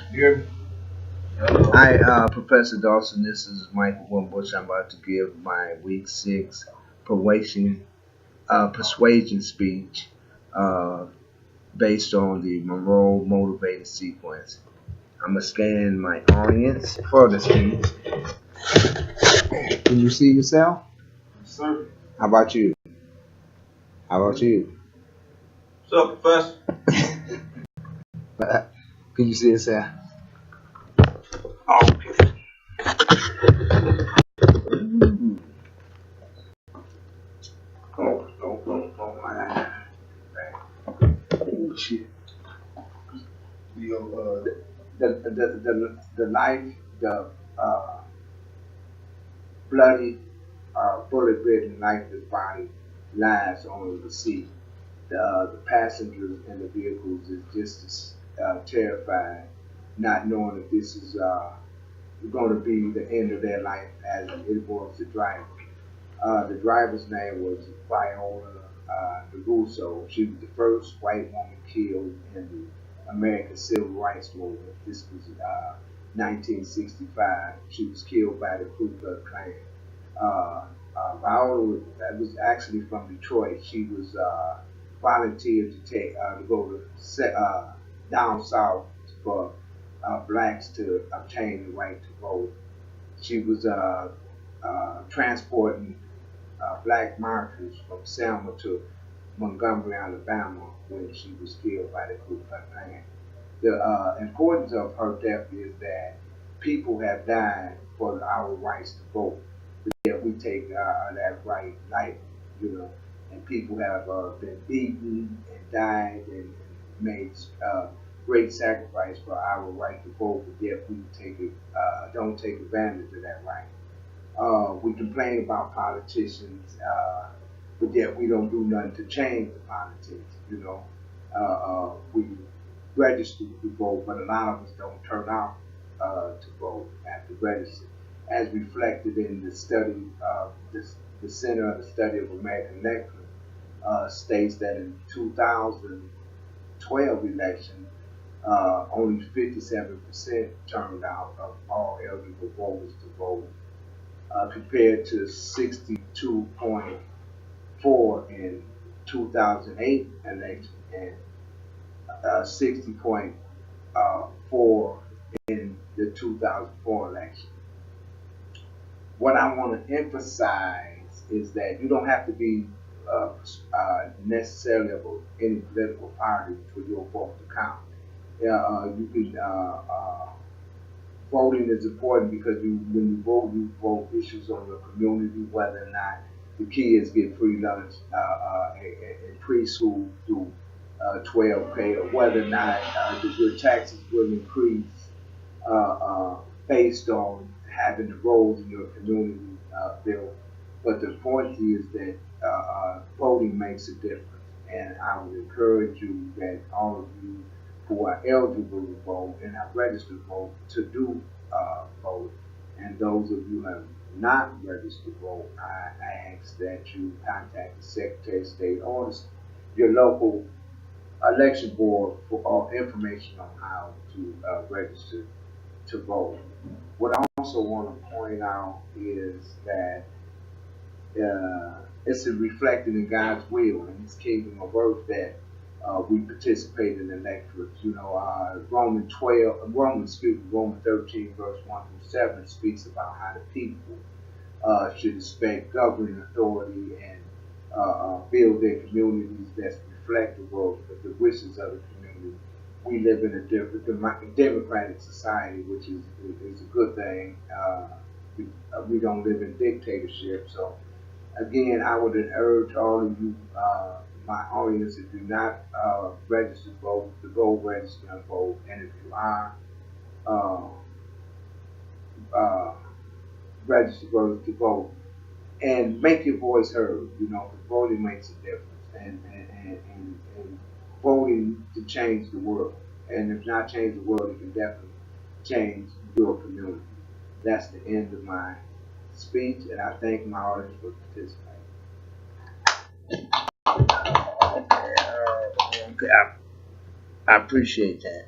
Here. Hi, Professor Dawson. This is Michael Wimbush. I'm about to give my week 6 persuasion speech uh, based on the Monroe motivated sequence. I'm going to scan my audience for the speech. Can you see yourself? Yes, sir. How about you? How about you? What's up, Professor? Can you see yourself? Okay. Oh, oh, shit. The knife, the bloody, bullet ridden lifeless body lies on the seat. The passengers in the vehicles is just as terrified, not knowing that this is going to be the end of their life as it was the driver. The driver's name was Viola DeRusso. She was the first white woman killed in the American Civil Rights Movement. This was 1965. She was killed by the Ku Klux Klan. Viola was actually from Detroit. She was volunteered to go down south for blacks to obtain the right to vote. She was transporting black marchers from Selma to Montgomery, Alabama, when she was killed by the Ku Klux Klan. The importance of her death is that people have died for our rights to vote. But yet we take that right lightly, you know, and people have been beaten and died and made great sacrifice for our right to vote, but yet we don't take advantage of that right. We complain about politicians, but yet we don't do nothing to change the politics. You know, we register to vote, but a lot of us don't turn out to vote after registering, as reflected in the study of the Center of the Study of American Elections states that in 2012 election, only 57% turned out of all eligible voters to vote compared to 62.4 in 2008 election and 60.4 in the 2004 election. What I want to emphasize is that you don't have to be necessarily of any political party for your vote to count. You can voting is important because when you vote issues on your community, whether or not the kids get free lunch in preschool through 12 pay, or whether or not your taxes will increase based on having the roles in your community built. But the point is that voting makes a difference, and I would encourage you that all of you who are eligible to vote and have registered to vote to do vote. And those of you who have not registered to vote, I ask that you contact the Secretary of State or your local election board for all information on how to register to vote. What I also want to point out is that it's reflected in God's will and His kingdom of earth that we participate in the electorate. You know, Romans 13, verse 1 through 7 speaks about how the people should respect governing authority and build their communities that reflect the wishes of the community. We live in a different democratic society, which is a good thing. We don't live in dictatorship, so again, I would urge all of you, my audience, if you're not registered to vote, to go register and vote. And if you are uh, uh, registered to vote, and make your voice heard, you know, because voting makes a difference. And voting to change the world. And if not change the world, it can definitely change your community. That's the end of my speech, and I thank my audience for participating. Okay, I appreciate that.